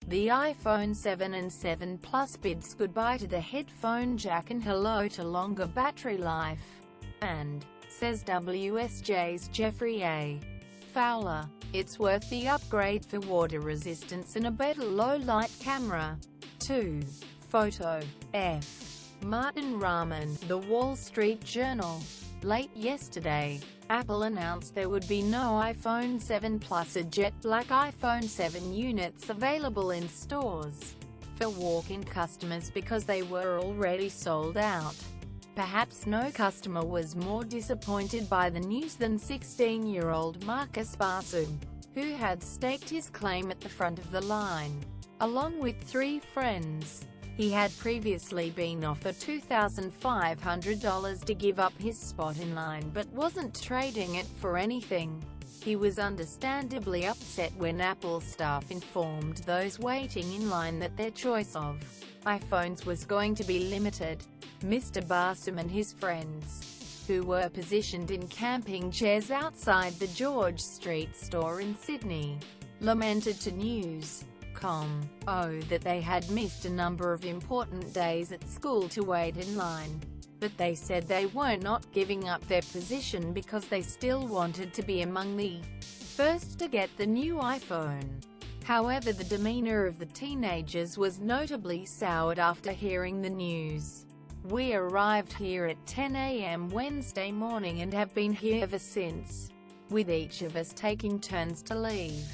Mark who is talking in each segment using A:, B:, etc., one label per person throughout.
A: The iPhone 7 and 7 Plus bids goodbye to the headphone jack and hello to longer battery life. And, says WSJ's Jeffrey A. Fowler, it's worth the upgrade for water resistance and a better low-light camera. 2. Photo. F. Martin Rahman, The Wall Street Journal. Late yesterday, Apple announced there would be no iPhone 7 Plus or jet black iPhone 7 units available in stores for walk-in customers because they were already sold out. Perhaps no customer was more disappointed by the news than 16-year-old Marcus Barsoom, who had staked his claim at the front of the line. Along with 3 friends, he had previously been offered $2,500 to give up his spot in line but wasn't trading it for anything. He was understandably upset when Apple staff informed those waiting in line that their choice of iPhones was going to be limited. Mr. Barsoom and his friends, who were positioned in camping chairs outside the George Street store in Sydney, lamented to News.com that they had missed a number of important days at school to wait in line. But they said they were not giving up their position because they still wanted to be among the first to get the new iPhone. However, the demeanor of the teenagers was notably soured after hearing the news. We arrived here at 10 a.m. Wednesday morning and have been here ever since, with each of us taking turns to leave.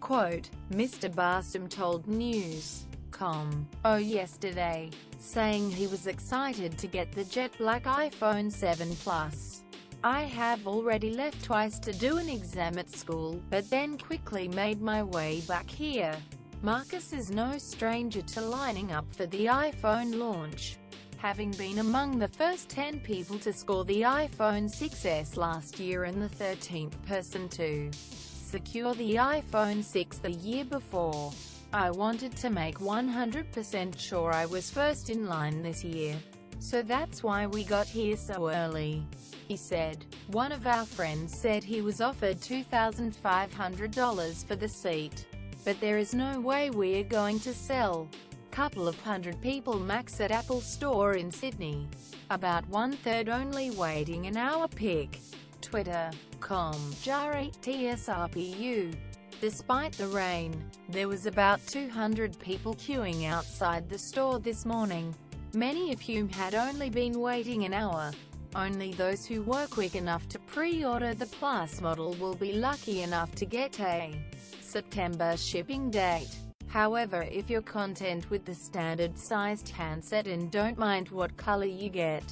A: Quote, Mr. Barsoom told News.com yesterday, saying he was excited to get the jet black iPhone 7 Plus. I have already left twice to do an exam at school, but then quickly made my way back here. Marcus is no stranger to lining up for the iPhone launch, having been among the first 10 people to score the iPhone 6s last year and the 13th person to secure the iPhone 6 the year before. I wanted to make 100% sure I was first in line this year, so that's why we got here so early, he said. One of our friends said he was offered $2,500 for the seat, but there is no way we're going to sell. Couple of hundred people max at Apple Store in Sydney. About 1/3 only waiting an hour pic. Twitter.com /TSRPU. Despite the rain, there was about 200 people queuing outside the store this morning, many of whom had only been waiting an hour. Only those who were quick enough to pre-order the Plus model will be lucky enough to get a September shipping date. However, if you're content with the standard-sized handset and don't mind what color you get,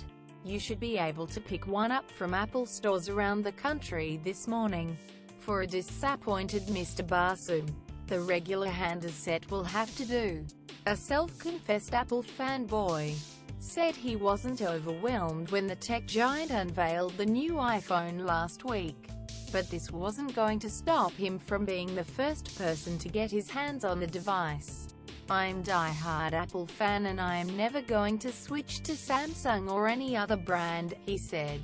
A: you should be able to pick one up from Apple stores around the country this morning. For a disappointed Mr. Barsoom, the regular handset will have to do. A self-confessed Apple fanboy said he wasn't overwhelmed when the tech giant unveiled the new iPhone last week, but this wasn't going to stop him from being the first person to get his hands on the device. I'm die-hard Apple fan and I am never going to switch to Samsung or any other brand, he said.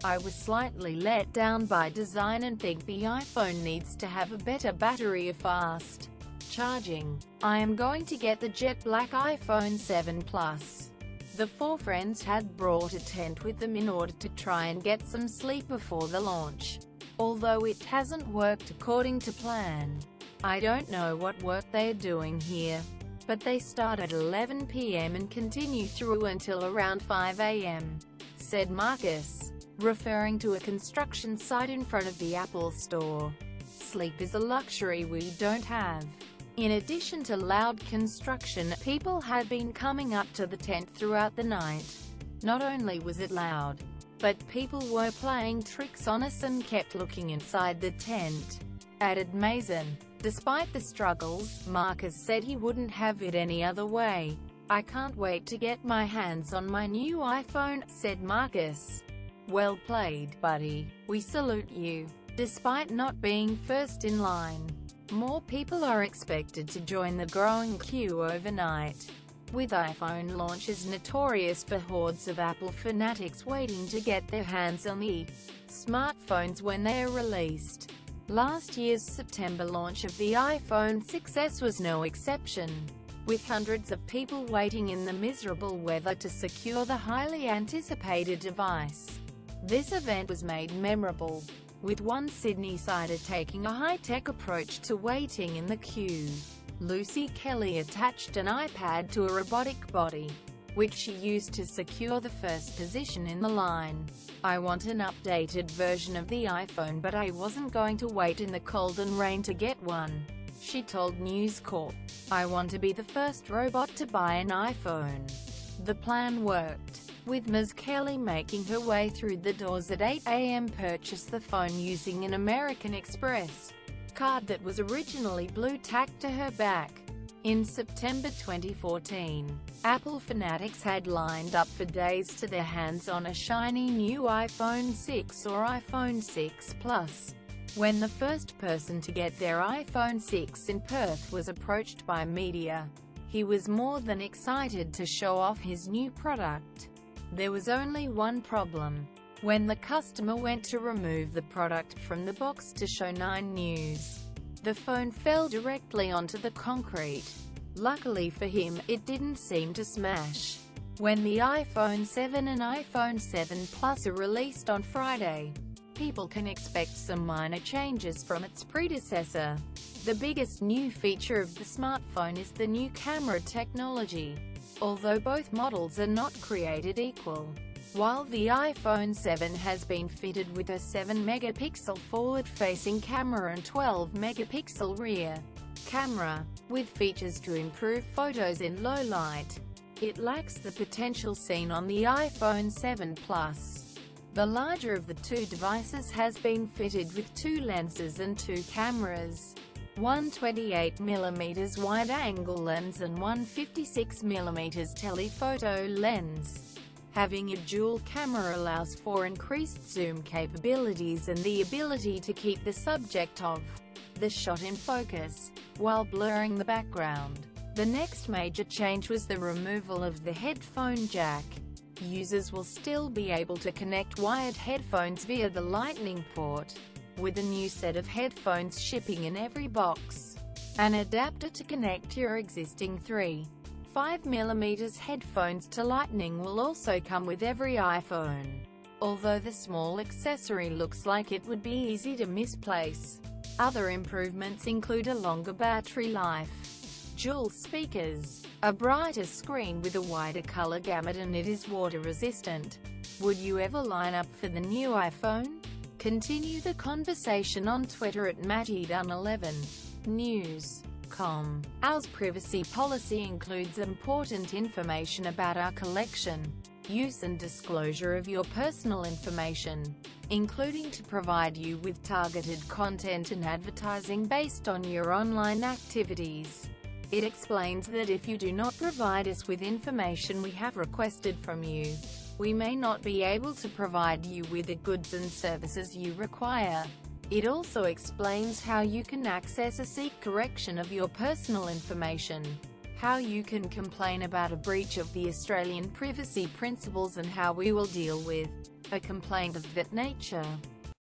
A: I was slightly let down by design and think the iPhone needs to have a better battery or fast charging. I am going to get the jet black iPhone 7 Plus. The 4 friends had brought a tent with them in order to try and get some sleep before the launch, although it hasn't worked according to plan. I don't know what work they're doing here, but they start at 11 p.m. and continue through until around 5 a.m., said Marcus, referring to a construction site in front of the Apple Store. Sleep is a luxury we don't have. In addition to loud construction, people had been coming up to the tent throughout the night. Not only was it loud, but people were playing tricks on us and kept looking inside the tent, added Mason. Despite the struggles, Marcus said he wouldn't have it any other way. I can't wait to get my hands on my new iPhone, said Marcus. Well played, buddy. We salute you. Despite not being first in line, more people are expected to join the growing queue overnight, with iPhone launches notorious for hordes of Apple fanatics waiting to get their hands on the smartphones when they are released. Last year's September launch of the iPhone 6s was no exception, with hundreds of people waiting in the miserable weather to secure the highly anticipated device. This event was made memorable, with one Sydney-sider taking a high-tech approach to waiting in the queue. Lucy Kelly attached an iPad to a robotic body, which she used to secure the first position in the line. "I want an updated version of the iPhone, but I wasn't going to wait in the cold and rain to get one," she told News Corp. "I want to be the first robot to buy an iPhone." The plan worked, with Ms. Kelly making her way through the doors at 8 a.m. purchased the phone using an American Express card that was originally blue tacked to her back. In September 2014, Apple fanatics had lined up for days to their hands on a shiny new iPhone 6 or iPhone 6 Plus. When the first person to get their iPhone 6 in Perth was approached by media, he was more than excited to show off his new product. There was only one problem. When the customer went to remove the product from the box to show 9 News, the phone fell directly onto the concrete. Luckily for him, it didn't seem to smash. When the iPhone 7 and iPhone 7 Plus are released on Friday, people can expect some minor changes from its predecessor. The biggest new feature of the smartphone is the new camera technology, although both models are not created equal. While the iPhone 7 has been fitted with a 7-megapixel forward-facing camera and 12-megapixel rear camera, with features to improve photos in low light, it lacks the potential seen on the iPhone 7 Plus. The larger of the two devices has been fitted with 2 lenses and 2 cameras, one 28mm wide-angle lens and one 56mm telephoto lens. Having a dual camera allows for increased zoom capabilities and the ability to keep the subject of the shot in focus, while blurring the background. The next major change was the removal of the headphone jack. Users will still be able to connect wired headphones via the Lightning port, with a new set of headphones shipping in every box. An adapter to connect your existing 3.5mm headphones to Lightning will also come with every iPhone, although the small accessory looks like it would be easy to misplace. Other improvements include a longer battery life, dual speakers, a brighter screen with a wider color gamut, and it is water resistant. Would you ever line up for the new iPhone? Continue the conversation on Twitter at MattyDunn11. News.com. Our privacy policy includes important information about our collection, use and disclosure of your personal information, including to provide you with targeted content and advertising based on your online activities. It explains that if you do not provide us with information we have requested from you, we may not be able to provide you with the goods and services you require. It also explains how you can access or seek correction of your personal information, how you can complain about a breach of the Australian privacy principles, and how we will deal with a complaint of that nature.